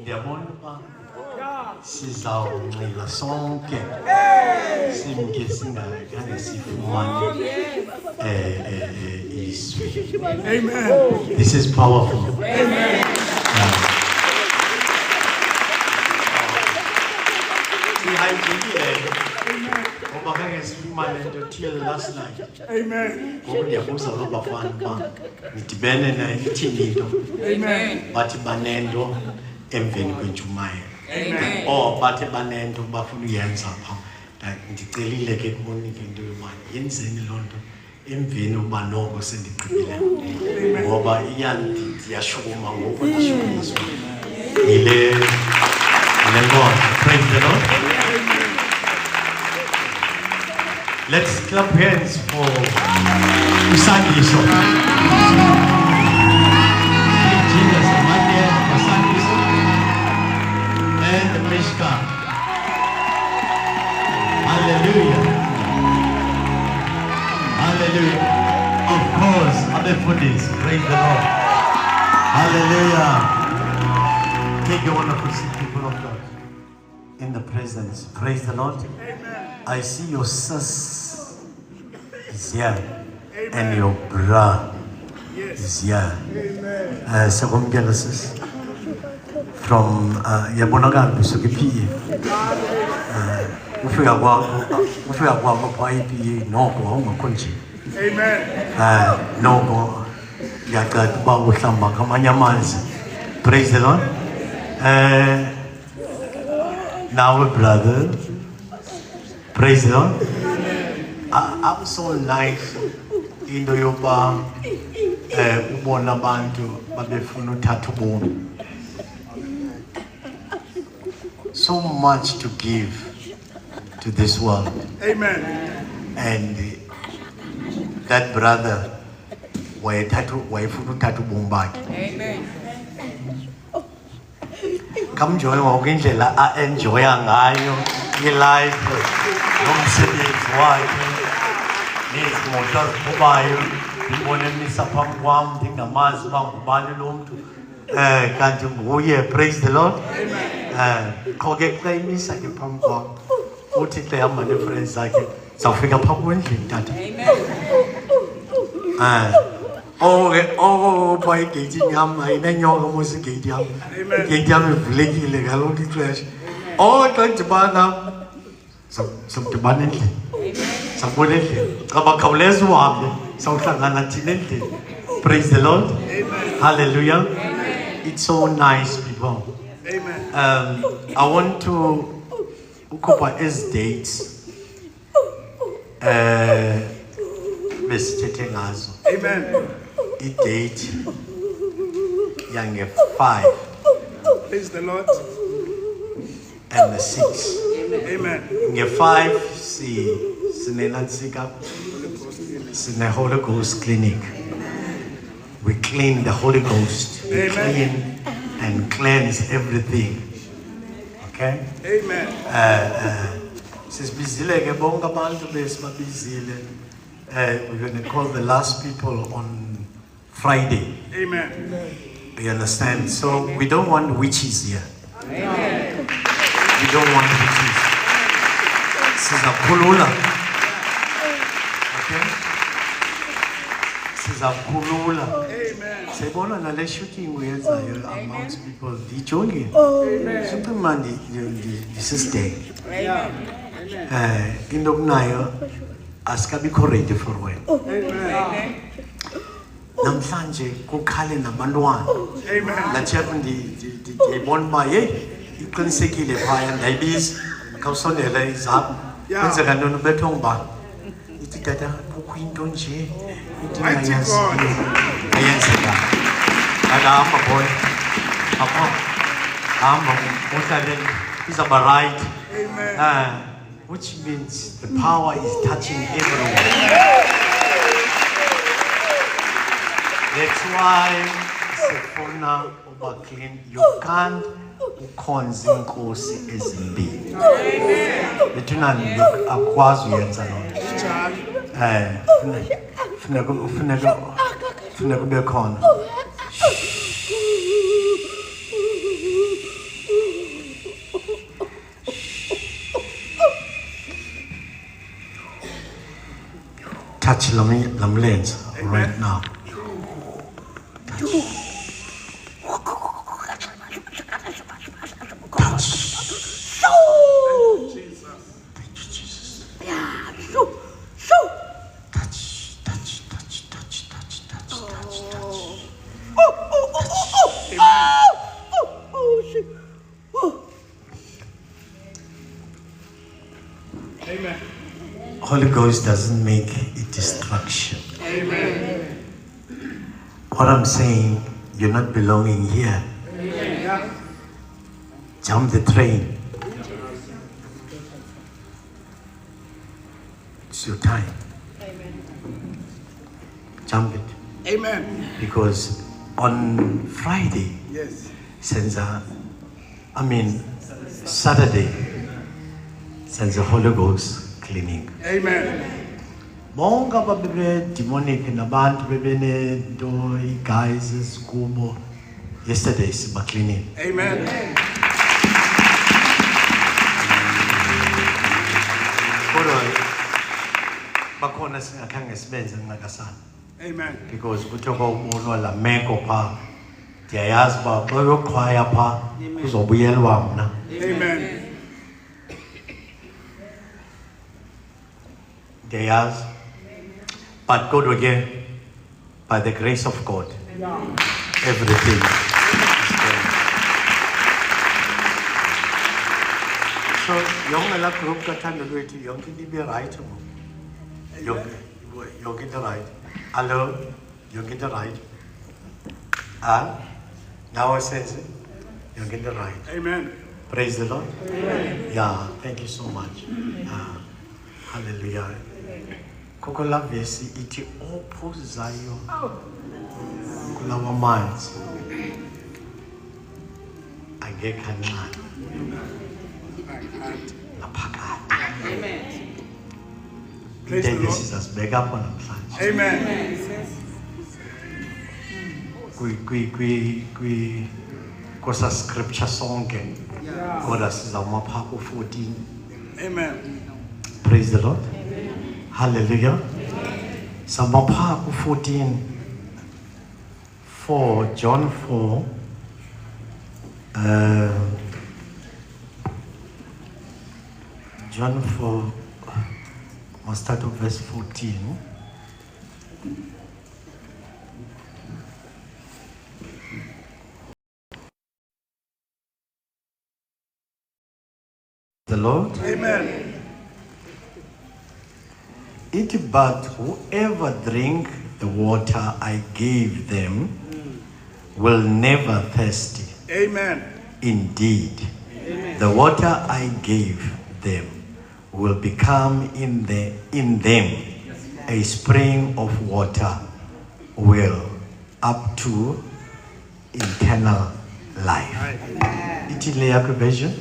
ndiyabona uba sizawunxila sonke simke singakhange sifumane izwi. Amen. This is powerful. Amen. Ngoba khange sifumane nto till last night. Amen. Ngoku ndiyabuza abafana uba nidibene nayithini into. Amen. Bathi banento emveni kwentshumayelo. Amen. Oh, bathi banento bafuna uyenza pha. Ndicelile ke kumonike into yoba yenzeni loo nto emveni uba noko sendigqibile. Ngoba iyashukuma ngoku ndishukumiswa yile nkonzo. Praise the Lord. Let's clap hands for Usandiso. Jesus, Amadia, Usandiso, and Mishka. Hallelujah. Hallelujah. Of course, other foodies. Praise the Lord. Hallelujah. Take your wonderful seat, people of God, in the presence. Praise the Lord. Amen. I see your sis is here. Amen. And your bra is here. Amen. Sis from Yabonaka Sukipi. Ufika kwako kwa ipi noko ungakonje. Amen. Noko yakatuba uhlamba kamanyamanzi. Praise the Lord. Now brother, praise the Lord. I'm so nice into yoba ubona abantu babefuna uthatha ubomi. So much to give to this world. Amen. And that brother wayefuna uthatha ubomi bakhe. Amen. Come join ngokwindlela enjoya ngayo i-life nomsebenzi wakhe nezimoto aziqhubayo. Ndibone emisa phambi kwam ndingamazi uba ngubani lo mntu kanti nguye. Praise the Lord. Qho ke xa imisa ke phambi kwam uthi xa ehamba nee-friends zakhe zawufika phaa kwendlini tata. Phaa igeyiti yam ayinenyoka mos igeyiti yam. Igeyiti yam ivulekile ngaloo ixesha. Xa ndibana samdibana endlini, sabona endlini. Xa bakhawuleza uhambe sawuhlangana thina endlini. Praise the Lord. Amen. Hallelujah. Amen. It's so nice, people. Amen. I want to ukhupha ezi dates besithethe ngazo. Amen. I-date yange-5. Praise the Lord. And the 6. Amen. Nge-5 sinenantsika sine Holy Ghost clinic. We clean the Holy Ghost. We clean and cleanse everything. Okay? Amen. Sisibizile ke bonke abantu besibabizile. We're going to call the last people on Friday. Amen. You understand? So we don't want witches here. Amen. We don't want witches. Sizakhulula. Okay? Sizakhulula. Amen. Sebona nale shooting uyenzayo amongst people. Dijonge. Amen. Super mandi this is day. Amen. Into kunayo asikabikho ready for when. Amen. Namhlanje kukhale nabantwana. Amen. Latshefu ndibona uba iqinisekile phaya ndayibiza khawusondela izapho. Kwenzeka ntoni ubethwa ngubani? Ithi tata kukho into nje endingayaziyo ayenzeka. Hamba boy. Hamba uhlalele izaba right. Amen. Which means the power is touching everyone. That's why sifuna uba clean. You can't ukhonza inkosi ezimbili. Bethuna akwazi uyenza lonto. Funeka ube khona. touch lamlens right now. Touch. Amen. Holy Ghost doesn't make a distraction. Amen. What I'm saying, you're not belonging here. Amen. Jump the train. It's your time. Jump it. Amen. Because on Friday, Yes. Saturday, since the Holy Ghost cleaning. Amen. Bonke ababe demonic nabantu bebenento guys esikubo yesterday siba cleaning. Amen. Kodwa bakhona singakhange sibenze ngakasana. Amen. Because kuthiwa ubonwa la meko pha ndiyayazi uba bayoqhwaya pha kuzobuyelwa mna. Amen. Ndiyayazi. But God again, by the grace of God, everything is done. So yonke la group kathando lwethu yonke into ibe right mo. Yonke into right. Hello, yonke into right. Now I sense it. Yonke into right. Amen. Praise the Lord. Amen. Yeah, thank you so much. Hallelujah. Kukula vesi iti ophuzayo kulawa manzi angekhancane naphakathi. Amen. Praise the Into Lord. sizasibeka apho namhlanje. Amen. Kwesa scripture sonke kodwa sizawuma phaa ku-14. Amen. Praise the Lord. Hallelujah. Samapha 14 for John 4. John 4. I'll start with verse 14. The Lord. Amen. But whoever drink the water I gave them will never thirsty. Amen. Indeed, the water I gave them will become in them a spring of water will up to eternal life. Italy version.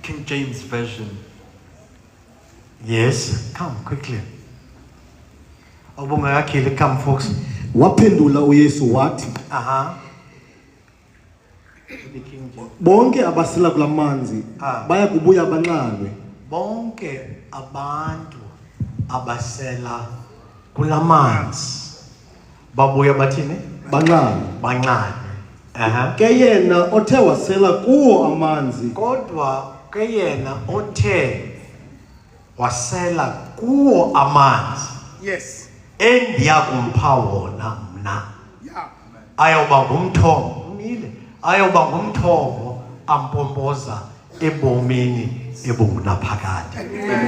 King James Version. Yes, come quickly. Obungakakhili, come folks. Waphendula uYesu wathi, bonke abasela kulamanzi baya kubuya banqalwe. Bonke abantu abasela kulamanzi babuya bathini? Banqalwe. Ke yena othe wasela kuwo amanzi Kodwa ke yena othe wasela kuwo amanzi Yes. endiya kumpha wona mna Yeah. ayoba ngumthombo umile ayoba ngumthombo ampompoza ebomini ebungunaphakade.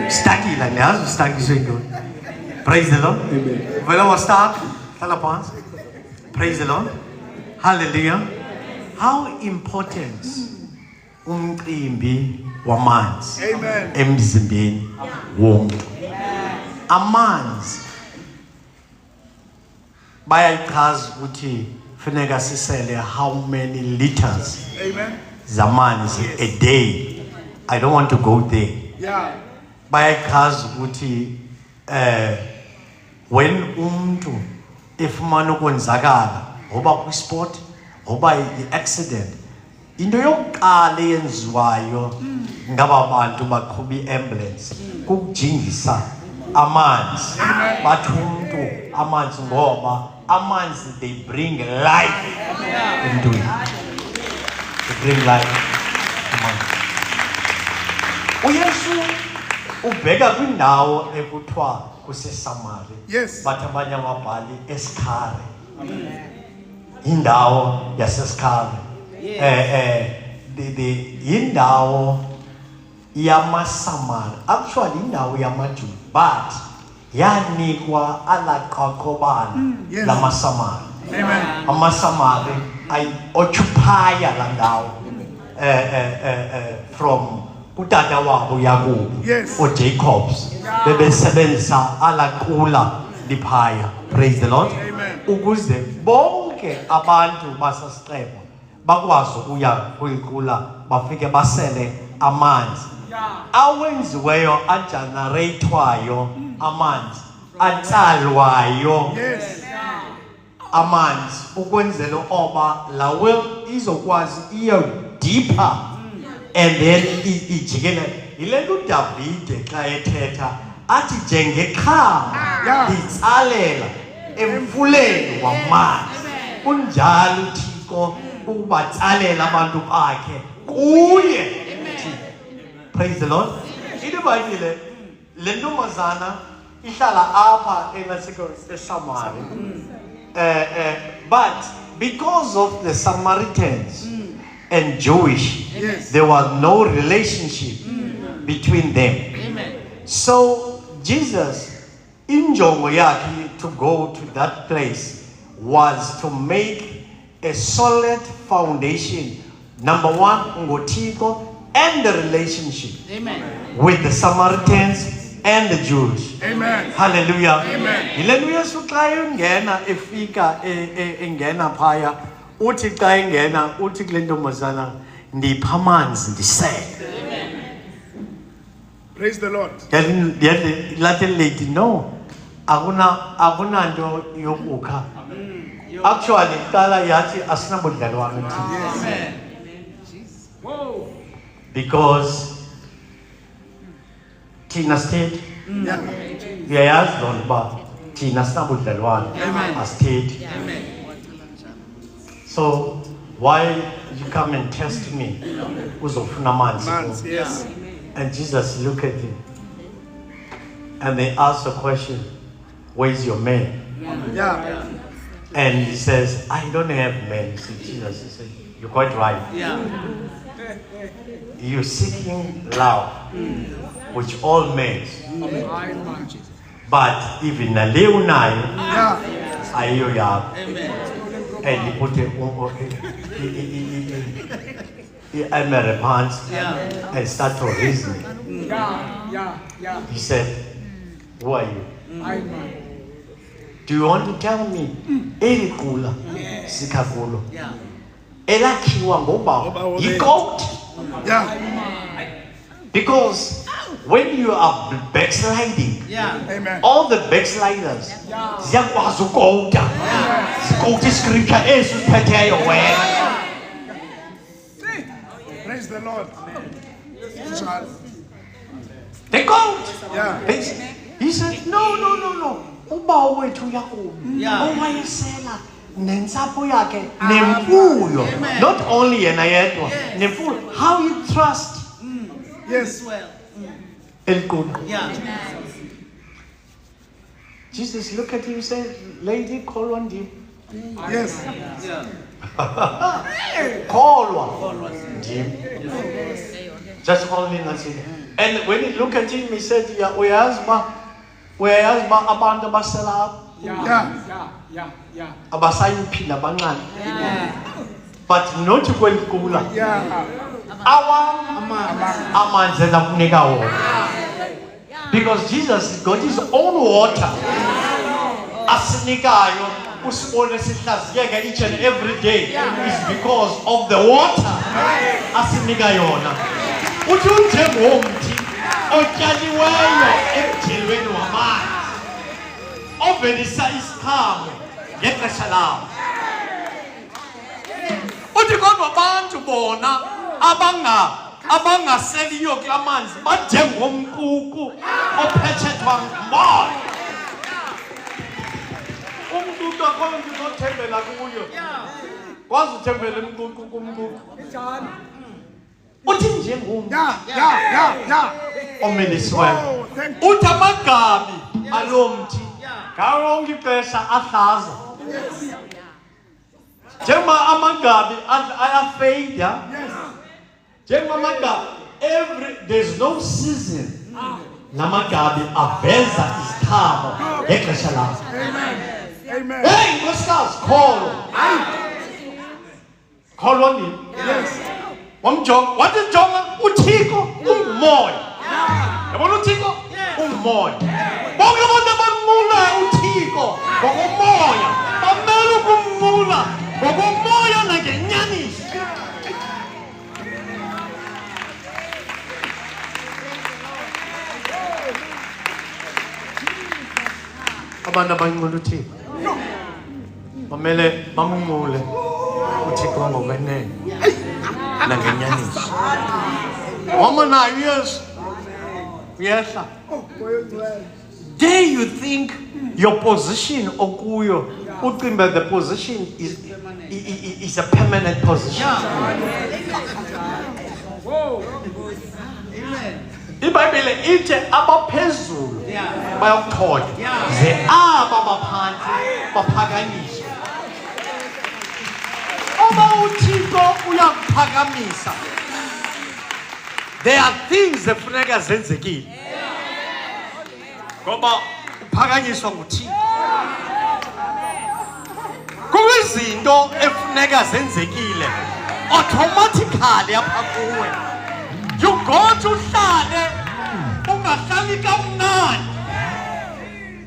Stakila niyazi ustakiswe intoni? Praise the Lord. Vele wastak hlala phansi. Praise the Lord. Hallelujah. How important umcimbi wamanzi Amen. emzimbeni womuntu. Amanzi bayayichaza ukuthi funeka sisele how many liters Amen. zamanzi a day. I don't want to go there. Yeah. Bayayichaza ukuthi when umuntu efumana ukonzakala oba kwisport oba i-accident into yokuqala eyenziwayo ngaba bantu baqhuba i-ambulance kukujingisa amanzi bathi umuntu amanzi ngoba amanzi they bring life into it. They bring life to man. uYesu ubheka kwindawo ekuthiwa kuseSamaria. Yes. Bathi abanye ababhali eSikhare. Indawo yaseSikhare. The indawo yamaSamaria. Actually indawo yamaJuda, but yanikwa alaqaqobana lamaSamaria. Amen. AmaSamaria ay occupy la ndawo from kutata wabo Yakob Yes. or Jacobs bebesebenzisa alaqula liphaya. Praise the Lord. Amen. Ukuze bonke abantu basasiqebo bakwazi ukuya kwinkula bafike basele amanzi awenziweyo agenerate-wayo amanzi atsalwayo amanzi ukwenzela oba la well izokwazi iyo deeper and then ijikele yile nto uDavide xa ethetha athi njengekhama litsalela emfuleni wamanzi kunjalo uThixo ubatsalela abantu bakhe kuye. Praise the Lord. Idibhayibhile le ntombazana ihlala apha eSamaria. But because of the Samaritans and Jewish, there was no relationship between them. So Jesus, injongo yakhe to go to that place was to make a solid foundation. Number one, ngoThixo and the relationship with the Samaritans and the Jews. Amen. Hallelujah. Amen. Yile nto uYesu xa engena efika engena phaya uthi xa engena uthi kule ntombazana ndipha amanzi ndisele. Praise the Lord. Lathi lady no akunanto yokukha. Actually qala yathi asinabudlelwane nathi. Because Tina state uyayazi loo nto uba thina sinabudlelwane as state. So why you come and test me uzofuna amanzi? Yes. And Jesus looked at him and they asked a question, where's your man? Yeah. And he says, I don't have men. So Jesus said, you're quite right. You're seeking love, which all men. But even a leonayo, ayo ya. And he put a pants and start to reason. He said, who are you? Do you want to tell me? Elikula, sikakulo. Elakiwa ngoba goat. Because when you are backsliding, all the backsliders, ziyakwazi ukouta. Zikouta scripture esiphetheyo wena. Praise the Lord. They go. Yeah. He said, no. Uba wethu Yakob. Owayesela nentsapho yakhe nemfuyo. Not only yena yedwa, nemfuyo. How you trust? Yes. Elikulu. Jesus looked at him and said, lady, call on him. Yes. Call on him. Just only nothing. And when he looked at him, he said, uyazba abantu abasela abasayiphinda bancane. But not kwelikula. Amanzi nakunika wona. Because Jesus got his own water. Asinikayo usibone sihlaziyeka each and every day is because of the water asinika yona. Uthi unjengomthi otyaliweyo emjilweni wamanzi ovelisa isiqhamo ngexesha lawo. Uthi kodwa abantu bona abangaseliyo kula manzi banjengomquku ophethethwa ngumoya. Umquku akho nto othembela kuyo. Kwazi uthembela umquku kumquku. Uthi njengomntu omelisiweyo. Oh, thank you. Uthi amagabi alomthi ngawonke ixesha ahlaza. Njengoba amagabi ayafeyida. Njengoba amagabi there's no season. Namagabi aveza isikhabo ngexesha lakho. Amen. Hey, nkosikazi kholo. Kholo nini? Yes. Wamjonga, wathi jonga uThixo ungumoya. Yabona uThixo ungumoya. Bonke abantu abanqula uThixo ngokomoya bamele ukumnqula ngokomoya nangenyaniso. Abantu abanqula uThixo bamele bamnqule uThixo ngokwenene nangenyaniso. Woman, yes. Dare you think your position okuyo ucimba the position is a permanent position? iBhayibhile ithi abaphezulu bayakuthola ze aba baphansi baphakanyiswe. Oba uThixo uyakuphakamisa, there are things efuneka zenzekile ngoba uphakanyiswa nguThixo. Kuyizinto efuneka zenzekile automatically apha kuwe. You go to uhlale ungahlali kamnandi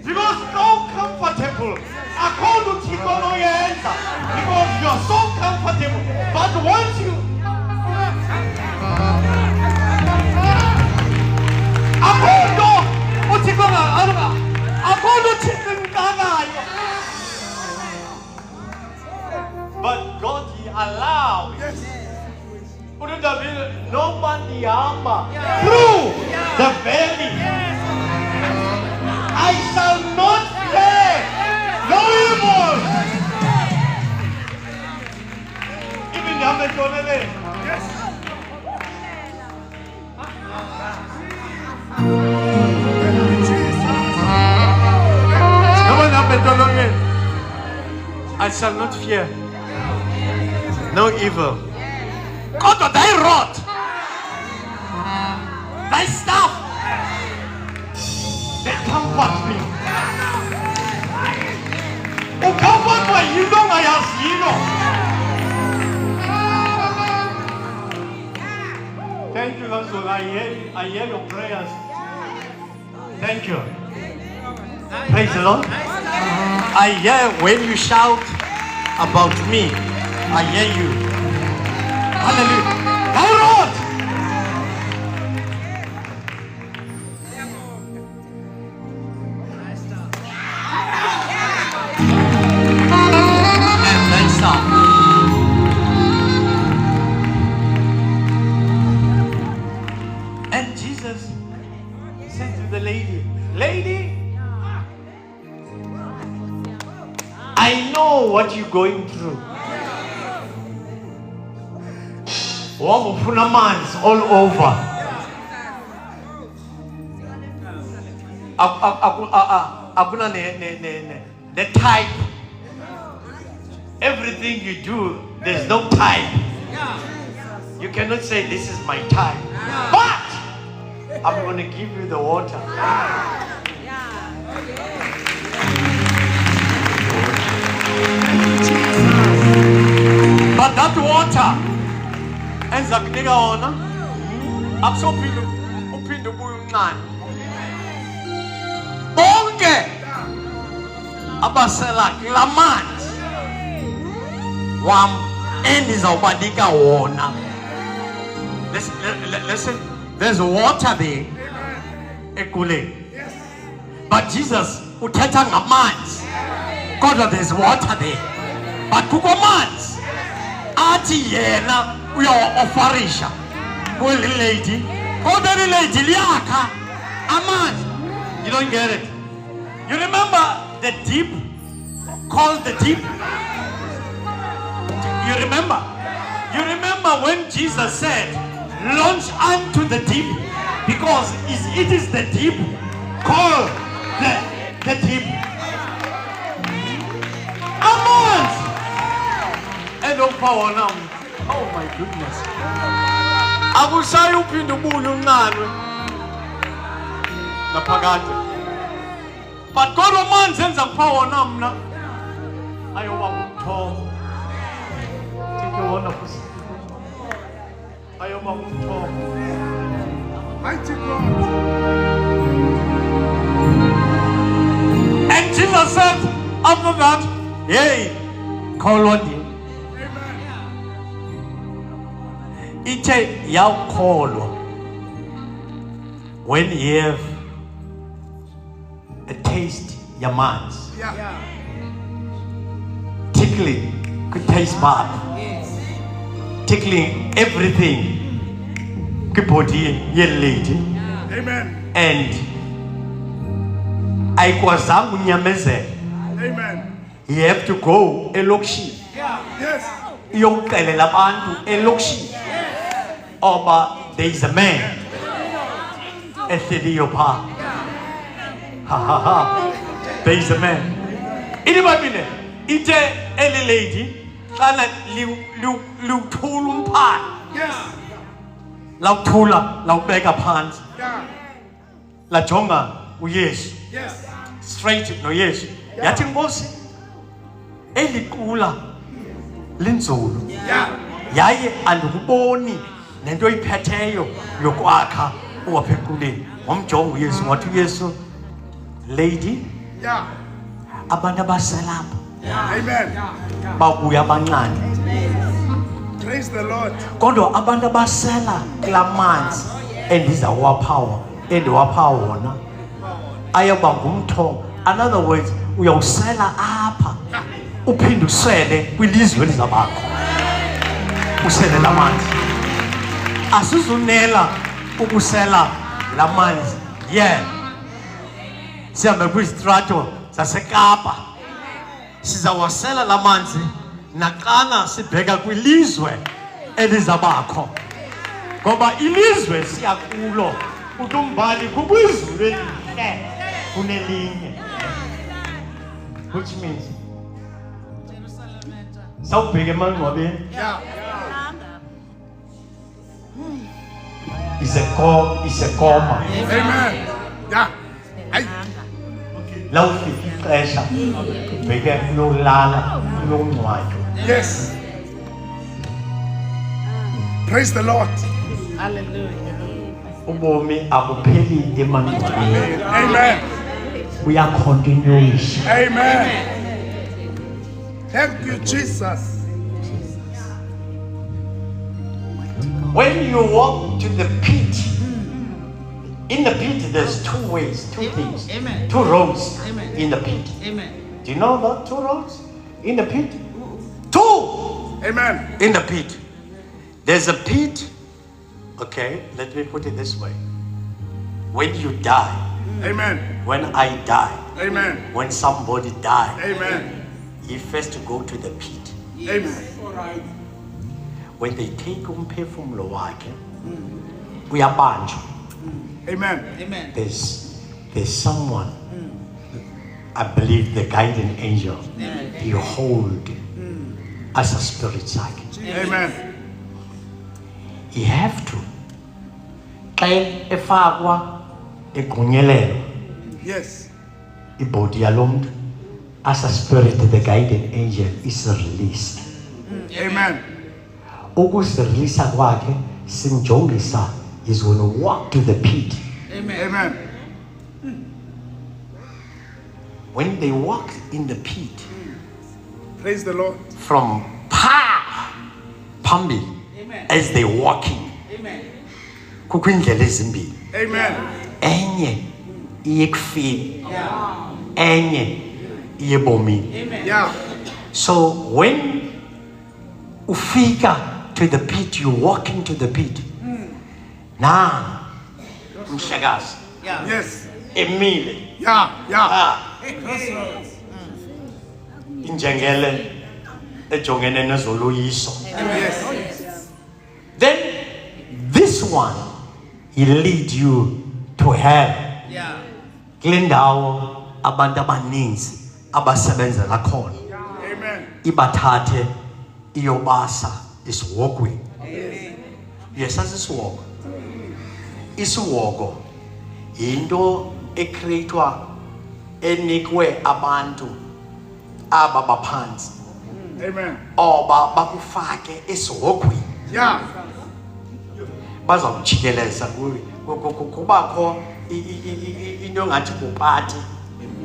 because so comfortable. Akho uThixo noyenza because you are so comfortable. But once you but God he allows. Nobody hamba through the valley. I shall not fear no evil. Even I shall not fear no evil. God, thy rod, thy staff, they comfort me. Oh, comfort my you know my house, you know. Thank you, Lord. I hear your prayers. Thank you. Praise the Lord. I hear when you shout about me. I hear you. Hallelujah. Thy rod. And thy staff. And Jesus said to the lady, "Lady, I know what you're going through. Wafuna manzi all over. Akuna the type. Everything you do, there's no type. You cannot say this is my type. But I'm going to give you the water. But that water enza kunika wona akusophinde uphinde ubuye umncane. Bonke abasela kula manzi wam endizawubanika wona. Listen, there's water there ekuleni. But Jesus uthetha ngamanzi. Kodwa there's water there. But kukho manzi athi yena uyawa-offerisha kweli lady kodwa le lady liyakha amanzi. You don't get it. You remember the deep called the deep? You remember when Jesus said launch unto the deep, because it is the deep called the deep. Amanzi power now. Oh my goodness. Akusayi uphinda ubuye unqanwe naphakade. But kodwa amanzi enza power na mna ayoba umthobo. Take a wonderful. Ayoba umthobo. Mighty God. And Jesus said after that, hey, call on him. Ite yakholwa when you have a taste yamanzi. Yeah. Tickling could taste bad. Tickling everything could body lady. Amen. And aikwazanga unyamezela. Amen. You have to go elokishini. Yes. Iyokuxelela abantu elokishini. Oba there is a man ehleliyo pha. Ha. There is a man. Ilibabile ite eli lady xana liwuthula umphana. Yes. Lawuthula lawubeka phansi. Yeah. Lajonga uYesu. Yes. Straight noYesu. Yathi Nkosi eliqula linzulu. Yeah. Yaye andikuboni nento iphetheyo yokwakha uwaphequleni. Ngomjonga uYesu wathi uYesu, lady, Yeah. abantu abaselapha Amen. babuya abancane. Praise the Lord. Kodwa abantu abasela kulamanzi endiwapha wona ayoba ngumthobo. In other words, uyawusela apha uphinde usele kwilizwe elizabakho. Usele lamanzi. Asizunela ukusela lamanzi. Yeah. Sihambe kwizitrato zaseKapa. Sizawasela lamanzi naxana sibheka kwilizwe elizabakho. Ngoba ilizwe siyakulo utumbali kukwizulu elihle kunelinye. Which means sawubheka emangcwabeni Yeah. is a coma. Amen. Yeah. Aye. Lawufika ixesha ubheke uyolala uyongcwatywa. Yes. Praise the Lord. Ubomi abupheli emangcwabeni. Amen. Uyacontinuisha. Amen. Thank you, Jesus. When you walk to the pit, in the pit there's two ways, two things, two roads in the pit. Do you know that? Two roads in the pit? Two Amen. in the pit. There's a pit, okay, let me put it this way. When you die, Amen. when I die, Amen. when somebody dies, Amen. he first go to the pit. Amen. When they take umphefumulo wakhe, uyabanjwa. Amen. There's someone, I believe the guardian angel, you hold as a spirit side. Amen. You have to. Xa efakwa egqunyelelwa Yes. ibody yalomntu as a spirit, the guardian angel is released. Amen. Ukusireleasa kwakhe simjongisa, he's going to walk to the pit. Amen. When they walk in the pit, Praise the Lord. from phambili as they walking, kukho indlela ezimbili. Amen. Enye iye ekufeni, enye iye ebomini. Yeah. So when ufika to the pit, you walk into the pit, Na mhlekazi Yes. emile Yeah. Yeah. injengele ejongene nezoloyiso. Yes. Then this one, he lead you to hell. Yeah. Kule ndawo abantu abaninzi abasebenzela khona. Amen. Ibathathe iyobasa isiwogweni. Yes, asisiwoko. Isiwoko into ecreatewa enikwe abantu aba baphansi. Amen. Oba bakufake esiwogweni. Yeah. Bazawujikeleza kubakho into engathi kupati.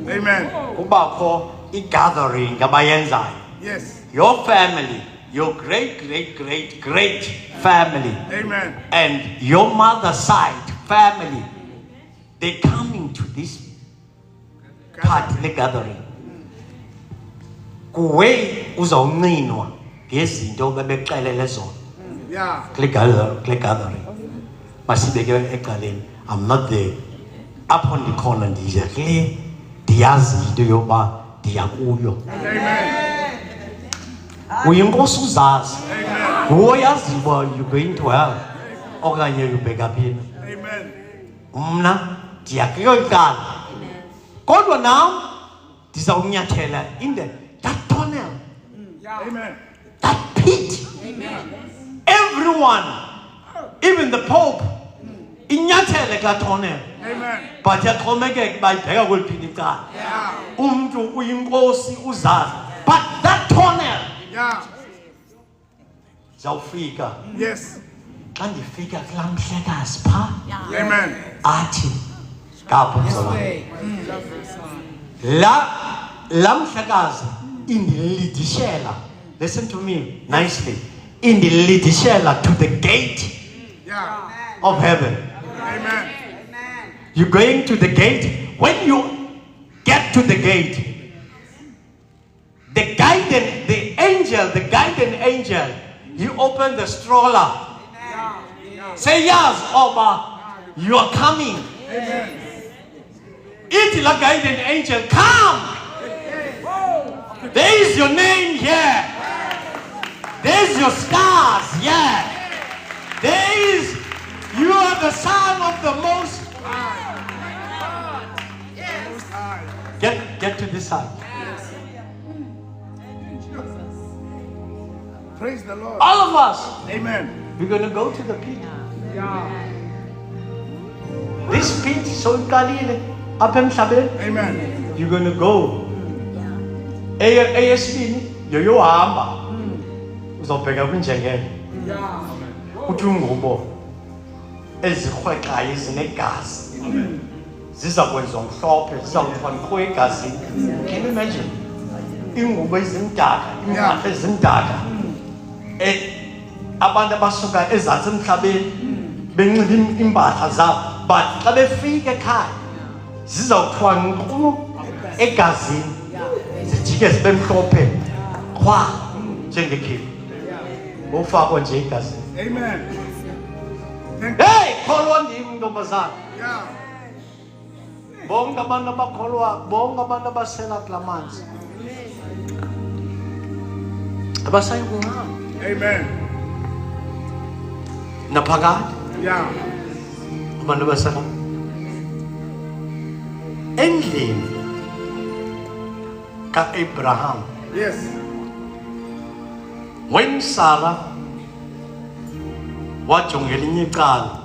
Amen. Kubakho igathering abayenzayo. Yes. Your family, your great family, Amen. and your mother's side family, they coming to this party, the gathering. Kuwe uzawunqinwa ngezinto bebexelele zona. Yeah. Kule gathering. Masibeke ecaleni. I'm not there. Apho ndikhona ndiye kule ndiyazi into yoba ndiyakuyo. Amen. Uyinkosi uzazi. Amen. Uyazi uba you going to hell okanye ubheka phina. Amen. Mna ndiyakuyoqala. Kodwa nam ndizawunyathela in that tunnel. Amen. That pit. Everyone, even the Pope, inyathele kulaa tunnel. Amen. But yaxhomekeka uba ibheka kweliphini icala. Yeah. Umntu uyinkosi uzazi. But that tunnel Yeah. zawufika. Yes. Xa ndifika kulaa mhlekazi phaa Amen. athi ngapho mzala la mhlekazi indilidishela, listen to me nicely, indilidishela to the gate Yeah. of heaven. Amen. You're going to the gate. When you get to the gate, the guiding angel, he opened the stroller. Say yes, Oba, you are coming. It like guiding angel, come. There is your name here. There is your stars here. There is, you are the son of the Most. Get to this side. Praise the Lord. All of us, Amen. we're going to go to the pit. This pit, so kalile, up emhlabeni. Amen. You're going to go. Eyesibini, yohamba. Uzobheka kwinjengele. Uthi ungubo ezirhwexayo ezinegazi. Ziza kwenza umhlophe, ziza kuthiwa nkqo egazini. Can you imagine? Ingubo ezimdaka, impahla ezimdaka. Abantu abasuka ezantsi emhlabeni benxibe impahla zabo, but xa befika ekhaya zizawuthiwa nkqu egazini, zijike zibe mhlophe qhwa njengekhilu ufakwa nje egazini. Amen. Thank you. Hey, kholwa ndim ntombazana. Yeah. Bonke abantu abakholwa, bonke abantu abasela kulaa manzi abasayi kuhamba Amen. naphakade. Yeah. Abantu abasela endlini ka-Abraham, Yes. when Sarah wajongela inye icala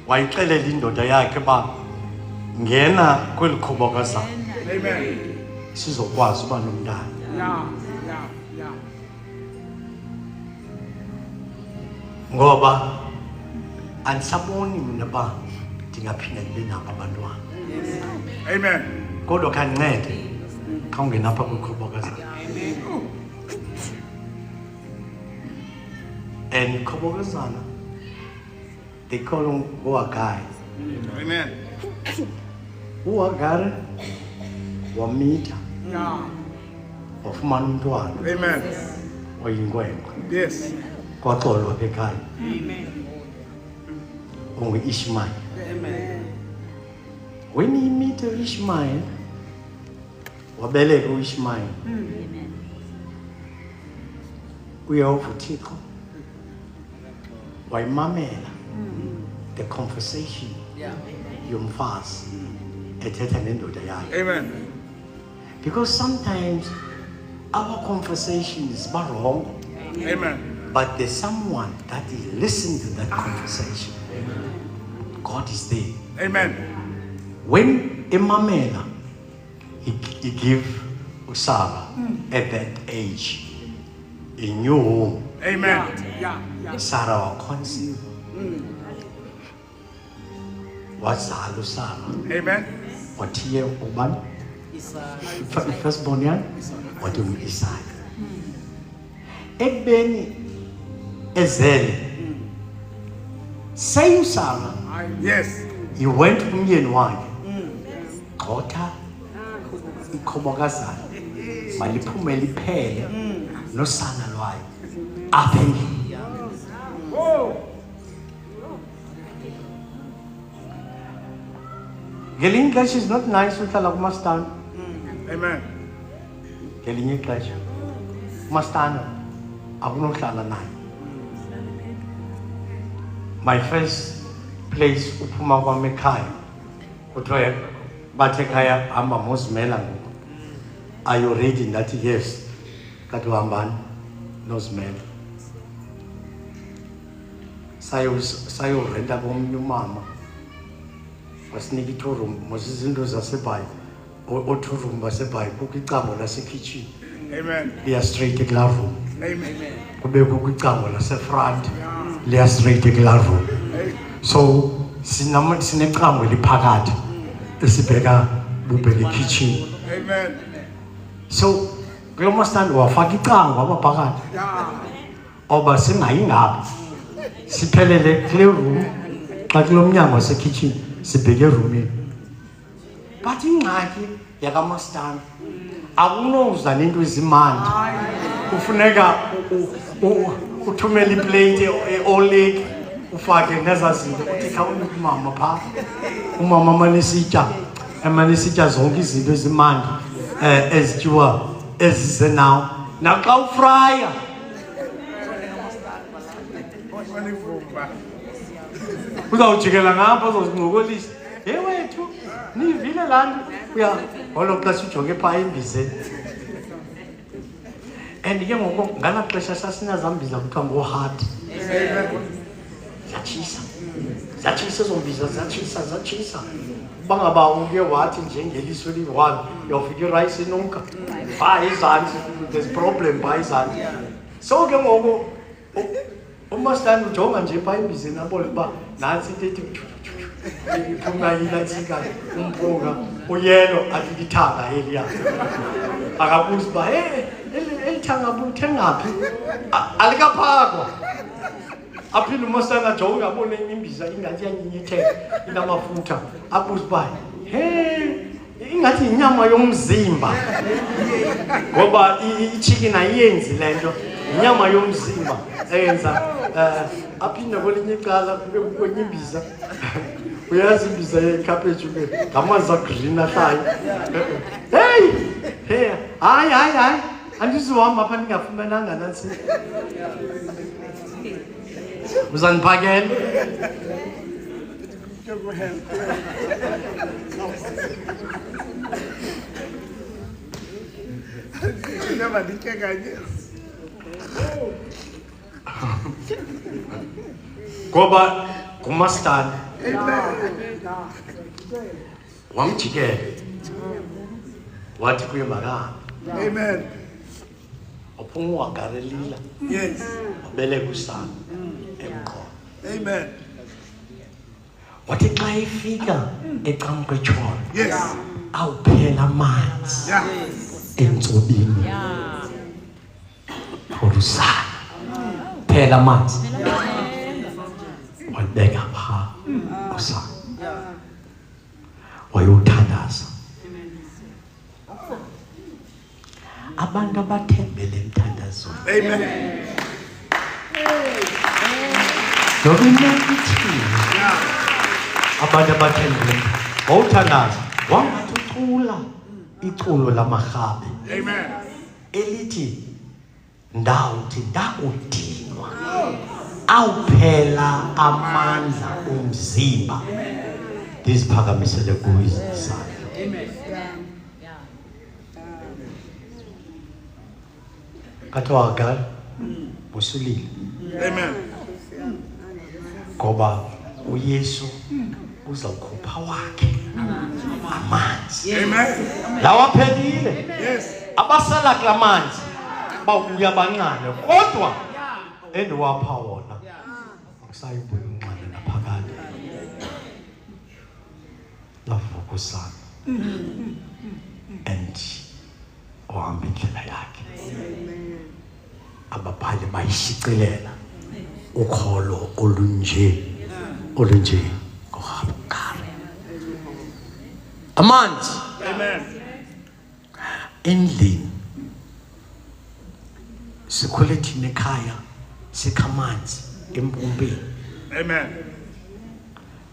wayixelela indoda yakhe uba ngena kweli khubokazana Amen. sizokwazi uba nomntana. Yeah. Ngoba andisaboni mina ba ndingaphinda ndibe nabo abantwana. Amen. Kodwa khandincede xa ungena apha kwikhubokazana. And khubokazana, they call him Uagai. Amen. Uagai wamitha Yeah. wafumana umntwana Amen. oyinkwenkwe Yes. kwaxolwa apha ekhaya. Ishmael. When he meet Ishmael, wabeleka Ishmael. Uyavuthixo. Wayimamela the conversation yomfazi ethetha nendoda yakhe. Amen. Because sometimes our conversations are wrong. Amen. But there's someone that is listening to that conversation. God is there. Amen. When Imamela, he gave Sarah at that age a new home. Amen. Sarah was conceived. Wazalo Sarah. Amen. What year Oban? Firstborn yan? What do Isaac? Ebeni Ezeli. Same Sarah. Yes. He went to me and one. Kota. Ikomogazana. Maliphume liphele. No sana lwayo. Apha endlini. Ngelinye ixesha is not nice uhlala kumastana. Amen. Ngelinye ixesha umastana akunohlala naye. My first place uphuma kwami ekhaya kuthiwa bathe ekhaya hamba mozimela ngoku. Are you ready? Ndathi yes. Kathi uhambani nozimela. Sayorenta komnye umama wasinika i-2 room mosizinto zasebhayi o-2 room basebhayi kukho icango lasekitchen. Amen. liya straight kulaa room. Amen. Kube kukho icango lasefront liya straight kulaa room. So sinecango eliphakathi esibheka bubheka kitchen. Amen. So kulo mastandi wafaka icango abaphakathi oba singayi ngapha siphelele kule room xa kulo mnyango wasekitchen sibheke roomini. But ingxaki yakamastandi akunoza nento ezimandi. Kufuneka uthumele iplate eoleki ufake nezazinto uthi khawunika umama phaa. Umama amanisitya zonke izinto ezimandi ezityiwa ezize nawo. Naxa ufraya uzawujikela ngapha uzozincokolisa. Hey wethu niyivile laa nto uya ngolo xesha ujonge phaa embizeni. And ke ngoku ngalaa xesha sasinazambiza kuthiwa ngoohati. Zatshisa ezo mbiza zatshisa. Bangaba uke wathi njengeliso eliyi-1 uyawufika irayisi inuka phaa izantsi. There's problem phaa izantsi. So ke ngoku umastandi ujonga nje phaa embizeni abone uba nantsi into ethi iphuma yilantsika umphunga uyelo athi lithanga eliya. Akabuza uba eli thanga buthengaphi alikaphakwa. Aphinde umastandi ajonge abone imbiza ingathi yanyinyitheka inamafutha. Abuza uba ingathi yinyama yomzimba ngoba ichicken ayenzi le nto inyama yomzimba eyenza. Aphinde kwelinye icala kube kukwenye imbiza. Uyazi imbiza yekhaphetshu ke ngamanzi agreen ahlayo. Hey hayi andizuhamba apha ndingafumenanga nantsi. Uzandiphakela? Never did check again. Ngoba ngumastandi wamjikela wathi kuye makahamba. Amen. Waphuma wagarelila Yes. wabeleka usana emqolo. Amen. Wathi xa efika ecankwetsholo Yes. awuphela amanzi Yeah. entsobini for usana. Phela amanzi wabeka phaa usana wayothandaza. Abantu abathembele emthandazweni Amen. Nokunethi abantu abathembileyo wawuthandaza wangathuthula iculo lamahabe. Amen. Elithi ndawuthi ndakudinwa awuphela amandla omzimba ndiziphakamisele kuwe izandla. Kathiwa akala usulile. Amen. Ngoba uYesu uzawukhupha wakhe amanzi. Amen. Lawaphelile. Yes. Abasala kula manzi bawuya bancane kodwa endiwapha wona akusayibuya unxane naphakade. Lavuka usana and ohamba indlela yakhe. Ababhali bayishicilela ukholo olunje ngohabukare. Amanzi. Amen. Endlini sikhule thina ekhaya sikhamanzi empompeni. Amen.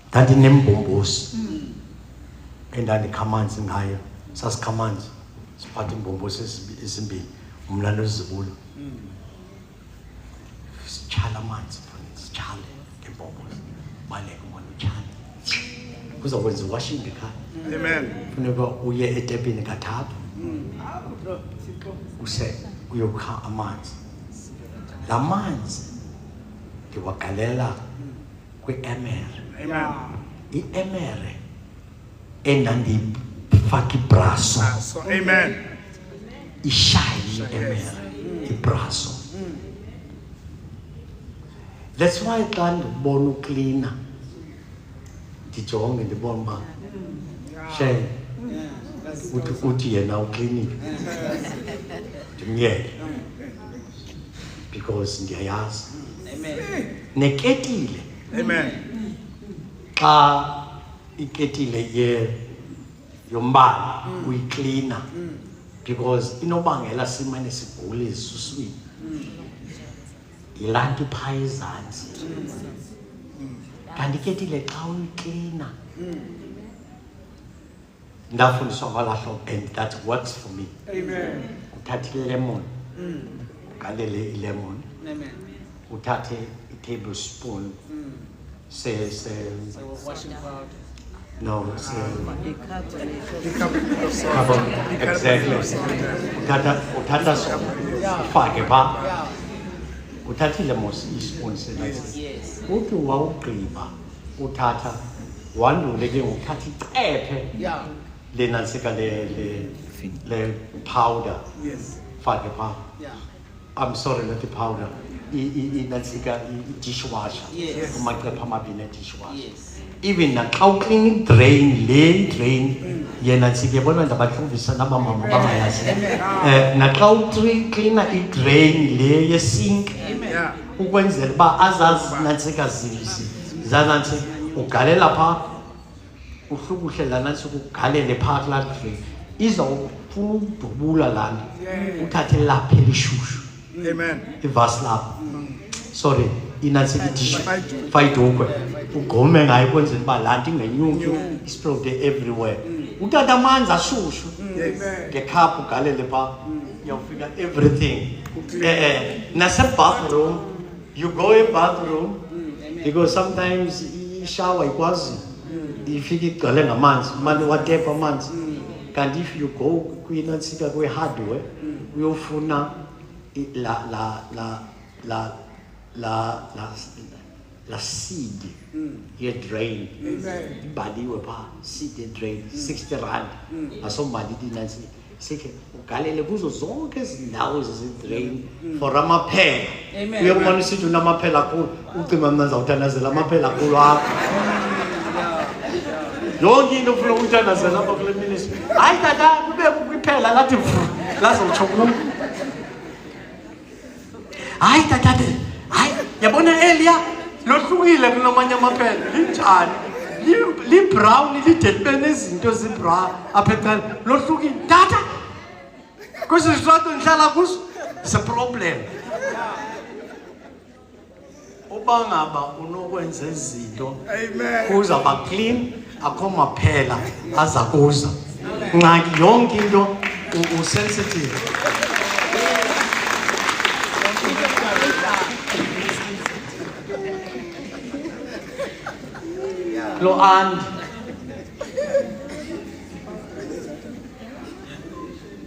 Ndandinembombos endandikhamanzi ngayo. Sasikhamanzi siphatha imbombosi ezimbili mna noZibulo. Sichala amanzi sichala ngembombosi baleka umona uchala kuzokwenza washing ekhaya. Amen. Funeka uye etepini kathathu uyokha amanzi. La manzi ndiwagalela kwi-emere. Amen. I-emere endandifaka ibraso. So, amen. Ishayi i-emere ibraso. That's why xa ndibona uklina ndijonge ndibona uba Shane uthi yena ukliniki ndimyele because ndiyayazi. Neketile Amen. xa iketile yombane uyiklina because inobangela simane sigule esuswini ilanti phaa ezantsi. Kanti iketile xa uyiklina ndafundiswa ngolaa hlobo and that works for me. Amen. Uthathe ilemon ugalele ilemon. Amen. Uthathe i-tablespoon Washing powder. no Of salt. carbon exactly. Uthatha sona ufake phaa. Uthathile mos ispoon senasi. Yes. Uthi wawugqiba uthatha wandule ke ngokuthatha icephe Yeah. lenantsika le powder Yes. fake phaa. Yeah. I'm sorry, not the powder. Inantsika dishwasher. Yes. Umacephe amabini dishwasher. Yes. Even naxa uclean drain drain yena ntsike yabona ndabahluvisa nabamama bangayazi. Naxa ucleana i-drain le yesink Yeah. ukwenzela uba azazi nantsika zanantsika ugalela phaa uhlukuhle laa nantsika ugalele phaa kulaa drain izawufuna udubula laa nto uthathe lapha elishushu Amen. ivasi lapha sorry inantsika idishu fayidukwe ugqome ngayo ukwenzela uba laa nto ingenyuki isprode everywhere. Uthatha amanzi ashushu ngekhaphu ugalele phaa uyawufika everything. Nase-bathroom you go e-bathroom because sometimes ishower ikwazi ifike igcwele ngamanzi mane watepa amanzi. Kanti if you go kwinantsika kwe-hardware uyofuna la seed ye-drain ibhaliwe phaa seed ye-drain 60 rand asombali inantsika sikhe ugalele kuzo zonke ezindawo zeze-drain for amaphela. Uyakubona isithi unamaphela akhulu ucima mna ndizawuthandazela amaphela akhulu akho yonke into ofuna ukuyithandazela apha kule ministry. Hayi tata kubekho kwiphela lathi lazawutsho kum. Hayi tata hayi yabona Elia lohlukile kunamanye amaphela linjani li-brown lide libe nezinto zi-brown apha ecala lohlukile tata kwesi sitrato ndihlala kuso it's a problem. uba ngaba unokwenza izinto Amen. kuzaba clean, akho maphela aza kuza. Ngxaki yonke into usensitive. Lo and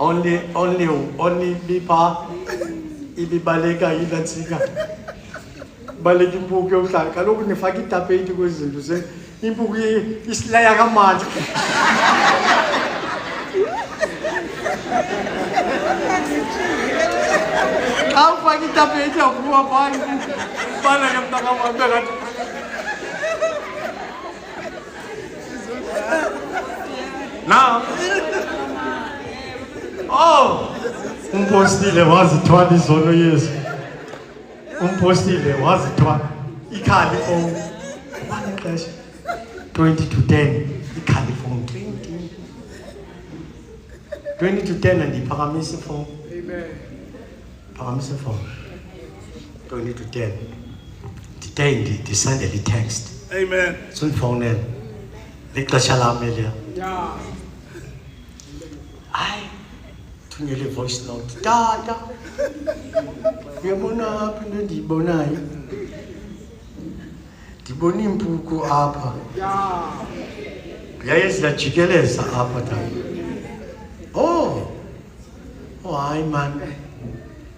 only bipa ibibaleka yilatsika baleka impuku yokuhlala kaloku nifaka itapeti kwezinto ze impuku isilaya kamanje xa ufaka itapeti yakuwa phansi baleka mntakamabekati now umpostile wazithwala izono Yesu. Umpostile wazithwala ikhali phone. Kubani xesha 20 to 10 ikhali phone 20 to 10 andiphakamise phone. Amen. Phakamise phone 20 to 10. Today ndisendele i-text. Amen. Sundifowunele lixesha lami eliya. Yeah. Hayi thunyele voice note tata uyabona apha into endiyibonayo ndibona impuku apha yaye ziyajikeleza apha tata hayi man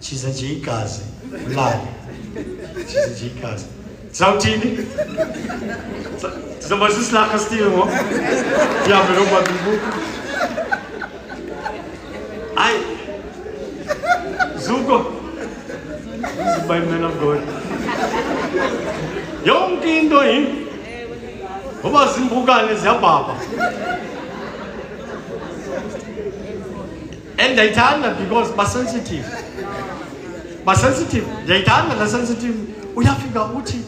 chiza nje igazi ulale chiza nje igazi zawuthini sizoba sisilakha stile ngo ndihambe nobamba impuku. Ay, Zuko, this is by man of God. Yonke into yini, ngoba zimbukane ziyabhapha. And ndiyayithanda because basensitive. Basensitive, ndiyayithanda la sensitive. Uyafika uthi,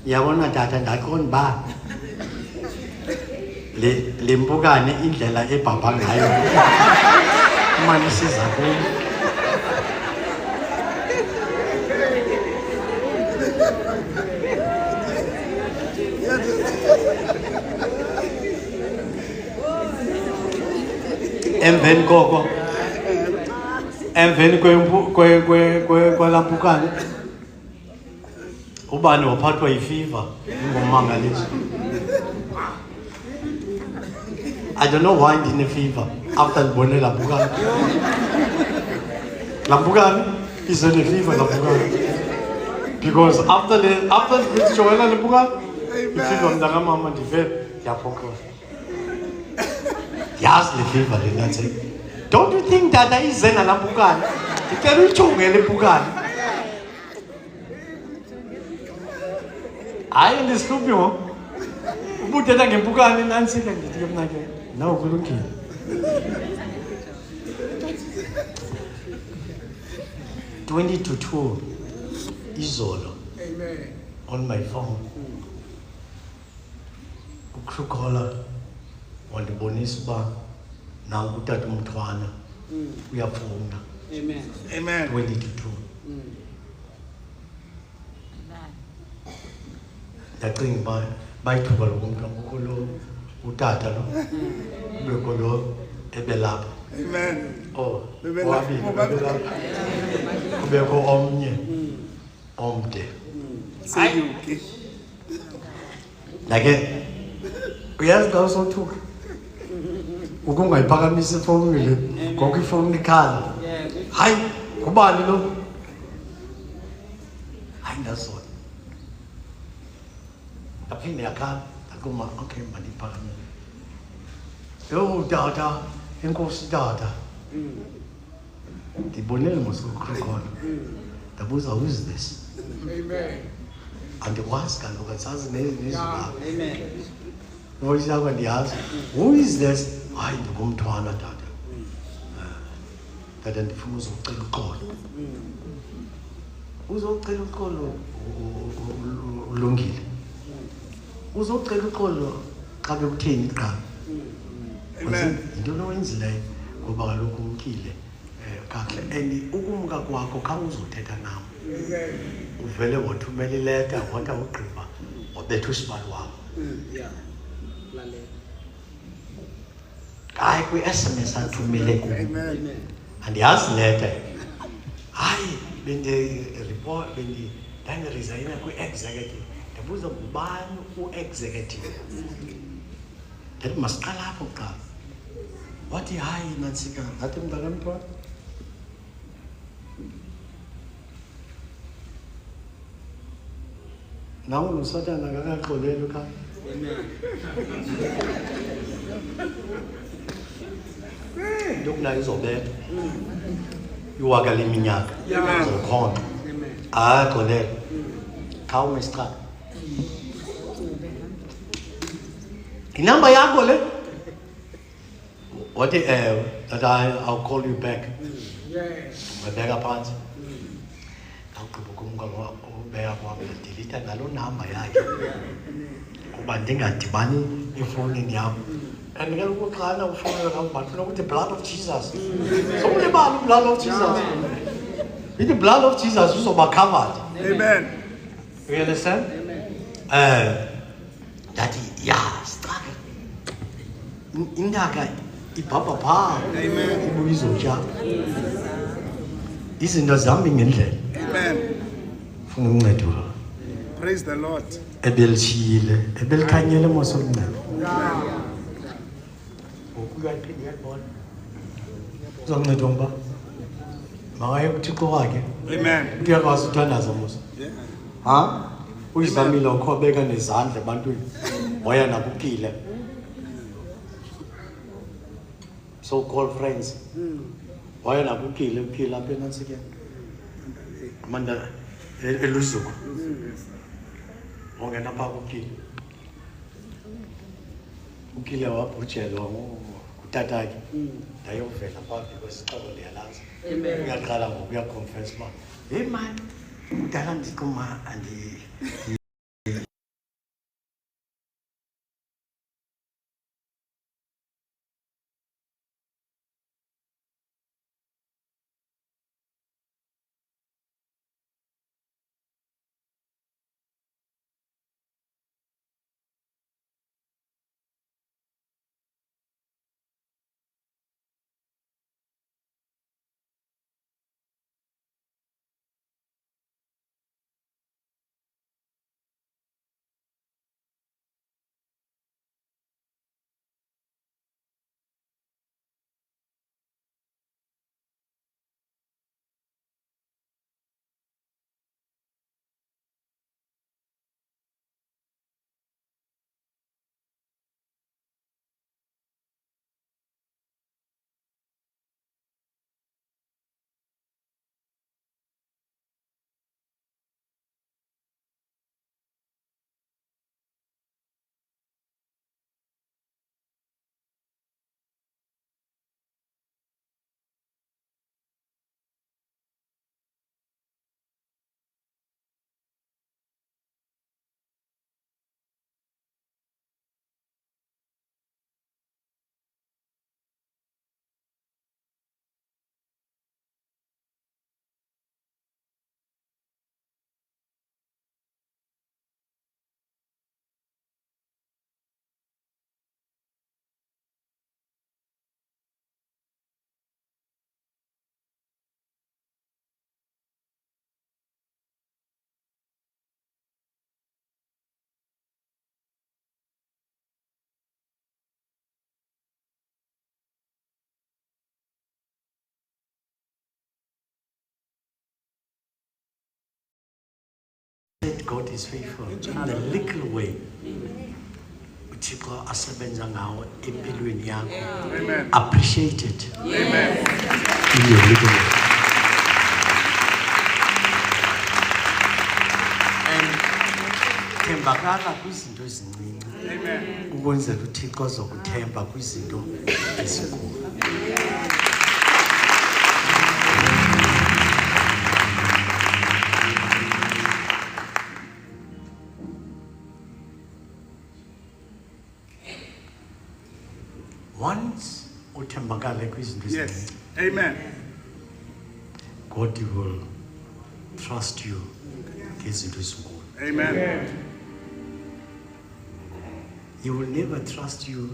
yabona tata ndaqonda uba le mpukane indlela ebhabha ngayo manje siza kuyo emveni kwala mpukane ubani waphathwa yifiva ngomangaliso. I don't know why I didn't fever after ndibone la mpukane. La mpukane is in a fever la mpukane. Because after ndijongela le mpukane, ifiva mntakamama ndivele ndiyaphokola. Yazi le fever le nathi. Don't you think tata ize ngala mpukane? Ndicela uyijonge le mpukane. Hayi ndisiluphi ngo. Ubuthetha ngempukane nansika ndithi ke mna ke. Now kulungile. Twenty to 2 izolo. Amen. On my phone. Ukukhola wandibonisa uba nangu utata umthwana uyafunda. Amen. Amen. 20 to 2. Ndacinga uba bayithuba lokumntu lo utata lo ubekho lo ebelapha. Amen. Wabili ebelapha kubekho omnye omde. Seyuki. Nake uyazi xa usothuka ukungayiphakamisa ifowuni le ngoku ifowuni ikhala. Hayi kubani lo? Hayi ndazona aphinde yakhala akuma okay mandiphakamile. Yo tata enkosi tata ndibonele ngosukhona ndabuza who is this. Amen. Andikwazi kaloku asazi nezibaba. Amen. Voice yakho ndiyazi. Who is this? Hayi ndingumthwana tata. Tata ndifuna uzocela uxolo. Uzocela uxolo ulungile. Uzocela uxolo xa bekutheni qha. Amen. Into owenzileyo ngoba kaloku umkile kahle and ukumka kwakho xa uzothetha nam uvele wathumela ileta wathi awugqiba wabetha usibali wakho. Hayi kwi-SMS athumele kuyo andiyazi leta hayi ndandirizayina kwi-executive ndabuza ngubani u-executive ndathi masiqala apho kuqala wathi hayi nantsika ngathi mntakamntwana nawe nosatana akakaxoleli ukhaya into kunayo izobetha iwaka leminyaka zokhonqa axolele xa umesiqala inamba yakho le wathi ewe that I'll call you back ngabeka phansi ngawugqiba ukumka ubeka kwam ndilitha ngaloo namba yakhe kuba ndingadibani efowunini yam and ke ukuxana ufowunela kambantu funa ukuthi blood of Jesus sokulibala blood of Jesus with the blood of Jesus uzoba covered. Amen. You understand? That yeah, struggle. Indaka ibaba pha. Amen. Ibuyizo njalo. Izinto zihamba ngendlela. Amen. Funa uncedo. Praise the Lord. Ebelishile, ebelikhanyele moso uncedo. Ukuyaphinde yabona. Uzoncedwa ngoba makaye kuThixo wakhe. Amen. Uyakwazi uthandaza moso. Yeah. Ha? Uyizamile ukhobeka nezandla ebantwini. Waya nakuphila. So called friends. Waya nakuphila uphila apha enansikeni. Amanda eluzuku. Ongena pha kuphila. Uphila wabhujelwa ngutatakhe. Ndayovela phambi kwesixeko liyalazi. Uyaqala ngokuya confess uba hey man kudala ndiquma God is faithful in the little way. uThixo asebenza ngawo empilweni yakho. Amen. Appreciate it. Amen. In your little way. And thembakala kwizinto ezincinci. Amen. Ukwenzela uThixo azokuthemba kwizinto ezinkulu. Once uthembakale kwizinto Yes. ezincinci, Amen. God will trust you ngezinto ezinkulu. Amen. He will never trust you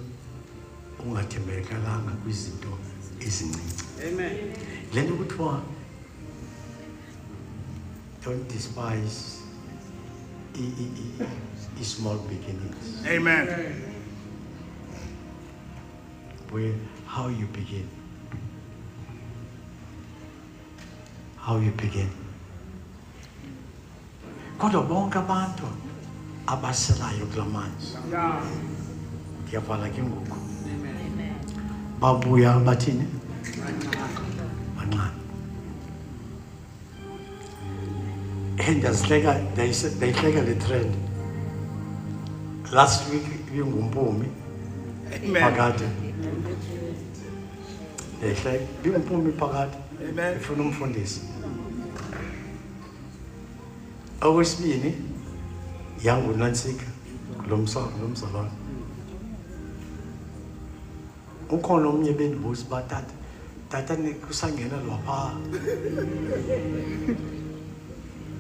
ungathembekalanga kwizinto ezincinci. Amen. Lento kuthiwa don't despise small beginnings. Amen. Where how you begin. How you begin. Kodwa bonke abantu abaselayo kulamanzi. Ndiyavala ke ngoku. Babuya bathini? Bancane. And they the trend. Last week bingumpumi. Amen. Phakathi. Dehleka bingumpumi phakathi. Amen. Ifuna umfundisi. Okwesibini yangu nansika kulomsalo. Ukhona omnye bendibuza batata. Tata nikusangena lapha.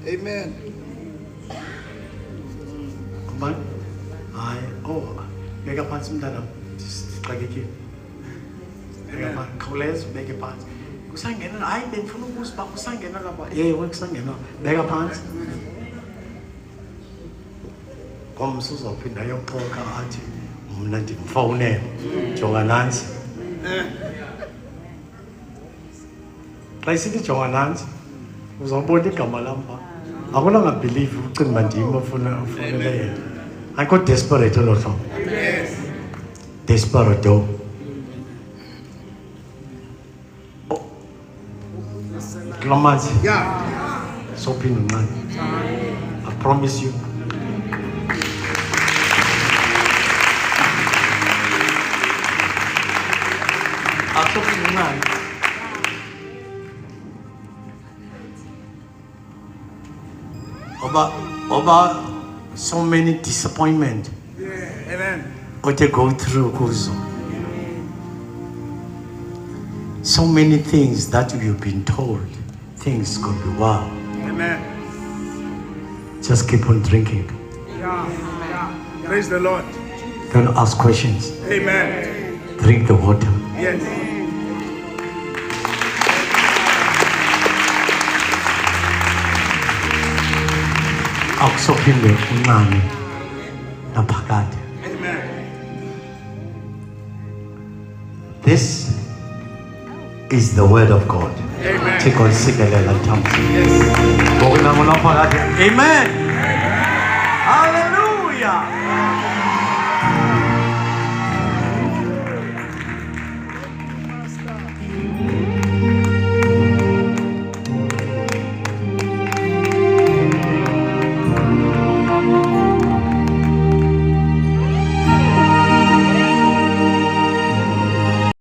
Amen. But beka phansi mntana sixakekile. Beka khawuleza beka phansi. Kusangena hayi benifuna ukubuza ba kusangena lapha. Kusangena beka phansi. Komsa uzophinda yoxoxa athi mna ndimfowunela jonga nansi. Xa isithi jonga nansi uzawubona igama lampa. Akulanga believe ucinga ndim ofunela yena. Ayikho desperate lo hlobo. Yes. Desperado. Klamanzi. Yeah. Sophin uncane. I promise you. Sophin uncane. Oba so many disappointment. Yeah. Amen. What they go through kuzo. So many things that you've been told, things could be wow. Amen. Just keep on drinking. Yeah. Praise the Lord. Don't ask questions. Amen. Drink the water. Yes. Akusophinde uncane naphakade. Amen. This is the word of God. Amen. Take on sikelela thamsi. Yes. Ngokunamona phakade. Amen.